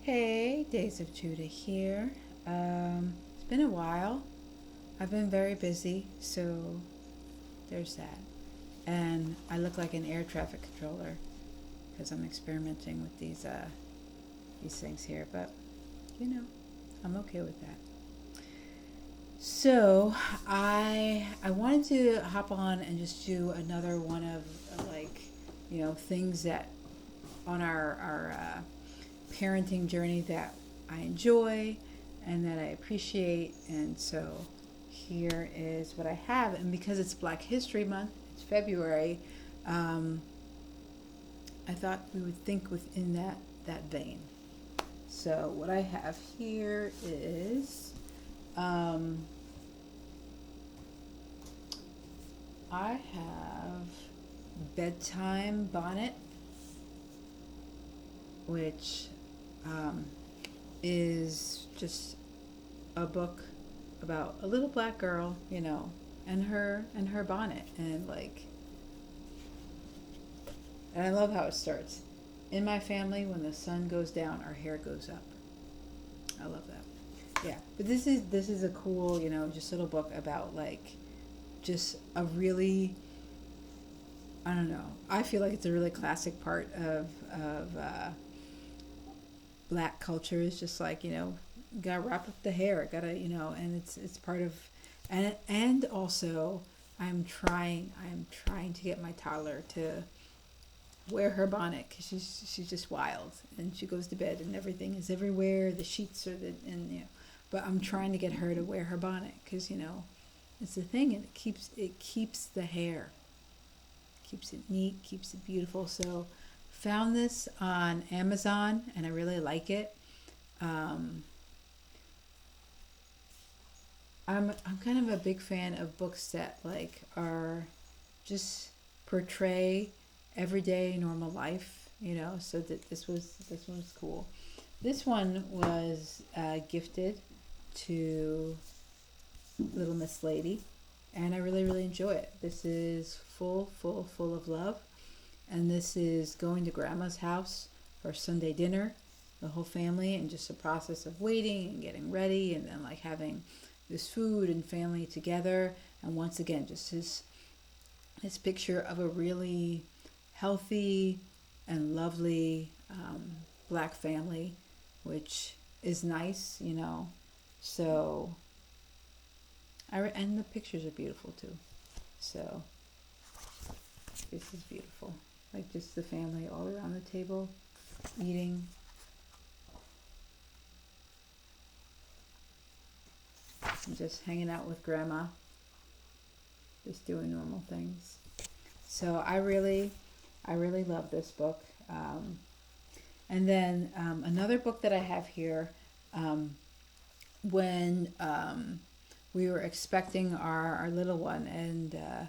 Hey, Days of Judah here. It's been a while. I've been very busy, so there's that. And I look like an air traffic controller because I'm experimenting with these things here, but you know, I'm okay with that. So I wanted to hop on and just do another one of things that on our parenting journey that I enjoy and that I appreciate. And so here is what I have. And because it's Black History Month, it's February, um, I thought we would think within that vein. So what I have here is I have Bedtime Bonnet, which um, is just a book about a little black girl, and her bonnet, and I love how it starts. In my family, when the sun goes down, our hair goes up. I love that. Yeah, but this is a cool, just little book about just a really, I don't know. I feel like it's a really classic part of black culture is just gotta wrap up the hair, gotta and it's part of, and also I'm trying to get my toddler to wear her bonnet because she's just wild, and she goes to bed and everything is everywhere, the sheets are the and but I'm trying to get her to wear her bonnet because it's a thing, and it keeps the hair, keeps it neat, keeps it beautiful. So found this on Amazon and I really like it. Um, I'm kind of a big fan of books that are just portray everyday normal life, so that this one's cool. This one was gifted to Little Miss Lady, and I really really enjoy it. This is full of love, and this is going to Grandma's house for Sunday dinner, the whole family, and just a process of waiting and getting ready, and then having this food and family together. And once again, just his picture of a really healthy and lovely black family, which is nice. So and the pictures are beautiful too. So this is beautiful. Like just the family all around the table eating. And just hanging out with grandma, just doing normal things. So I really love this book. And then another book that I have here, when we were expecting our little one, and the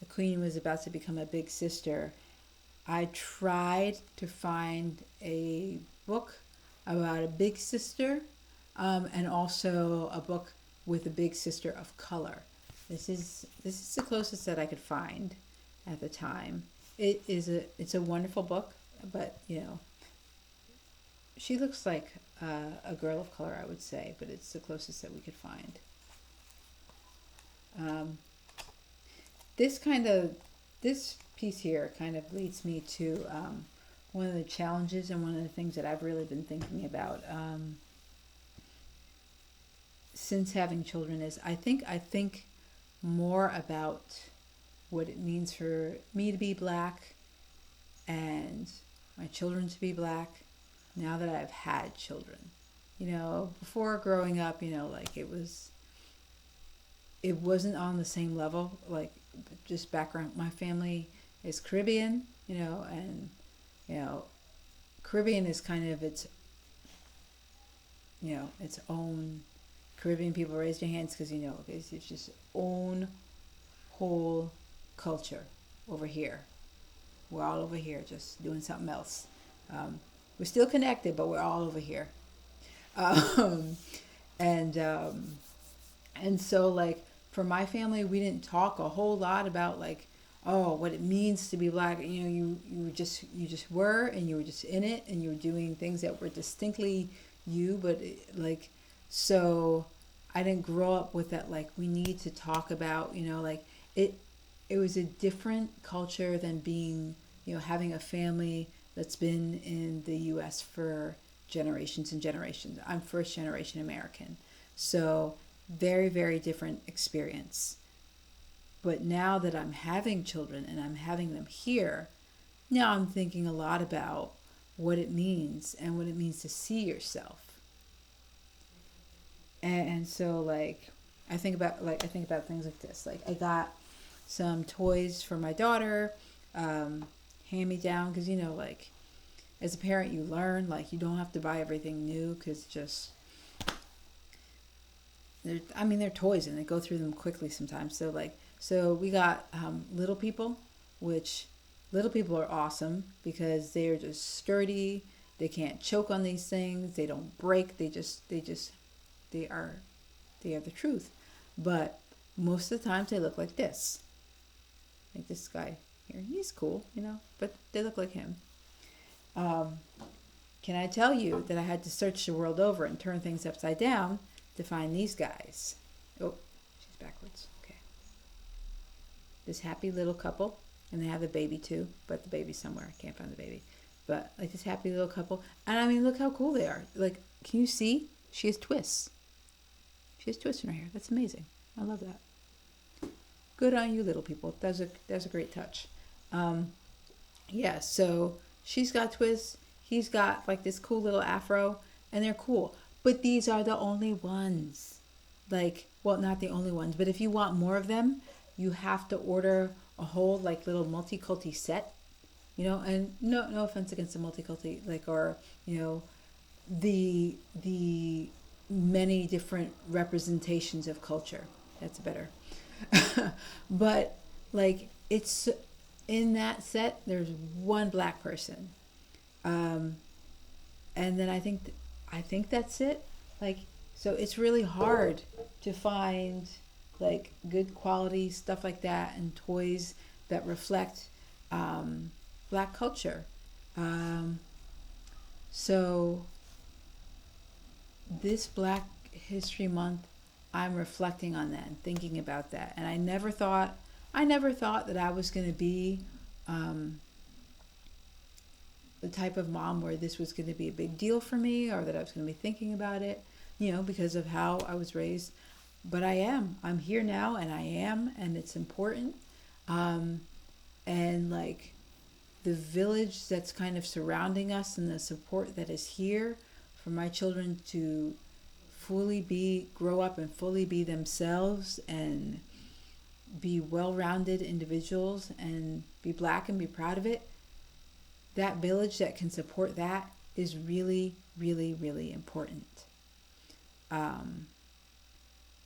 queen was about to become a big sister, I tried to find a book about a big sister, and also a book with a big sister of color. This is the closest that I could find at the time. It's a wonderful book, but she looks like a girl of color, I would say, but it's the closest that we could find. Um, this kind of this piece here kind of leads me to one of the challenges and one of the things that I've really been thinking about since having children is I think more about what it means for me to be black and my children to be black now that I've had children. Before growing up, it wasn't on the same level. Just background, my family is Caribbean, and you know, Caribbean is kind of its own. Caribbean people, raise your hands because it's just own whole culture over here. We're all over here just doing something else. We're still connected, but we're all over here. Um, and so for my family, we didn't talk a whole lot about oh, what it means to be black. You know, you just were, and you were just in it, and you were doing things that were distinctly you. But like, so I didn't grow up with that. Like, we need to talk about, like it. It was a different culture than being, having a family that's been in the U.S. for generations and generations. I'm first generation American, so very, very different experience. But now that I'm having children and I'm having them here, now I'm thinking a lot about what it means and what it means to see yourself. And so like I think about things like this. Like I got some toys for my daughter, hand me down, because like as a parent you learn like you don't have to buy everything new, because just they're toys and they go through them quickly sometimes. So we got little people, which little people are awesome because they're just sturdy. They can't choke on these things. They don't break. They are they are the truth. But most of the times they look like this. Like this guy here. He's cool, but they look like him. Um, can I tell you that I had to search the world over and turn things upside down to find these guys? Oh, she's backwards. Okay. This happy little couple, and they have a baby too, but the baby's somewhere. I can't find the baby. But like this happy little couple, and I mean, look how cool they are. Like, can you see? She has twists. She has twists in her hair. That's amazing. I love that. Good on you, little people. That's a great touch. Um, yeah. So she's got twists. He's got like this cool little afro, and they're cool. But these are the only ones. Like, well, not the only ones, but if you want more of them, you have to order a whole like little multiculti set. And no offense against the multiculti, like, or the many different representations of culture. That's better. But like it's in that set there's one black person, um, and then I think that's it. Like, so it's really hard to find like good quality stuff like that and toys that reflect black culture. Um, so this Black History Month, I'm reflecting on that and thinking about that. And I never thought that I was going to be um, the type of mom where this was going to be a big deal for me, or that I was going to be thinking about it, because of how I was raised. But I am. I'm here now, and I am, and it's important. Um, and like the village that's kind of surrounding us and the support that is here for my children to grow up and fully be themselves and be well-rounded individuals and be black and be proud of it. That village that can support that is really, really, really important. Um,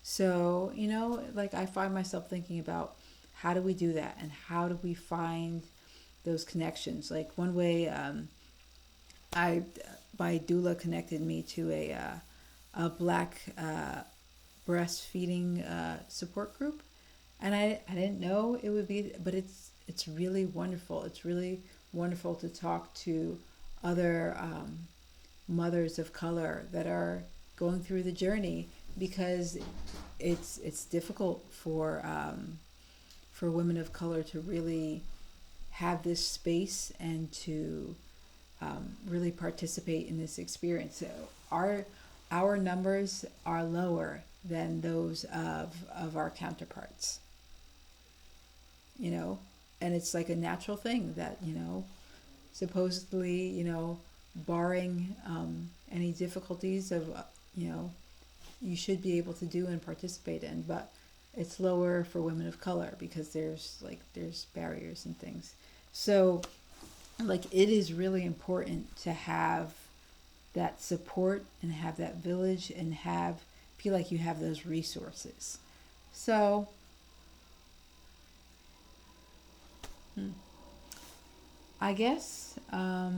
so, like I find myself thinking about how do we do that and how do we find those connections. Like one way, I my doula connected me to a black breastfeeding support group, and I didn't know it would be, but it's really wonderful. It's really wonderful to talk to other mothers of color that are going through the journey, because it's difficult for women of color to really have this space and to really participate in this experience. So our numbers are lower than those of our counterparts, and it's like a natural thing that, supposedly, barring any difficulties of, you should be able to do and participate in, but it's lower for women of color because there's barriers and things. So like it is really important to have that support and have that village and feel like you have those resources. So I guess I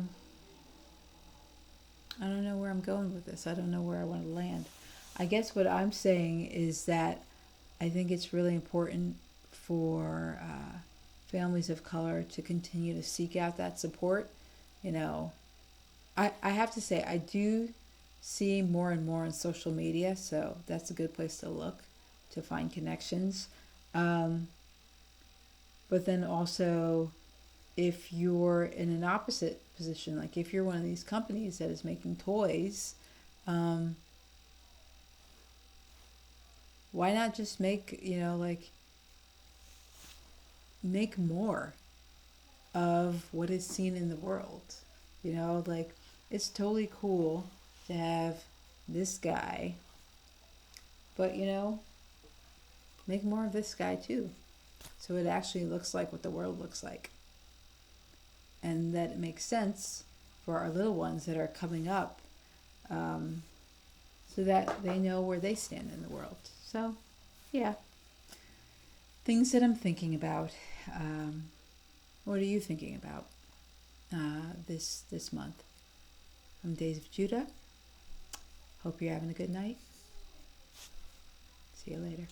don't know where I'm going with this. I don't know where I want to land. I guess what I'm saying is that I think it's really important for families of color to continue to seek out that support. You know, I have to say, I do see more and more on social media, so that's a good place to look to find connections. Um, but then also, if you're in an opposite position, like if you're one of these companies that is making toys, um, why not just make, like make more of what is seen in the world? Like it's totally cool to have this guy, but make more of this guy too. So it actually looks like what the world looks like. And that it makes sense for our little ones that are coming up, um, so that they know where they stand in the world. So, yeah, things that I'm thinking about. What are you thinking about this month? I'm Days of Judah. Hope you're having a good night. See you later.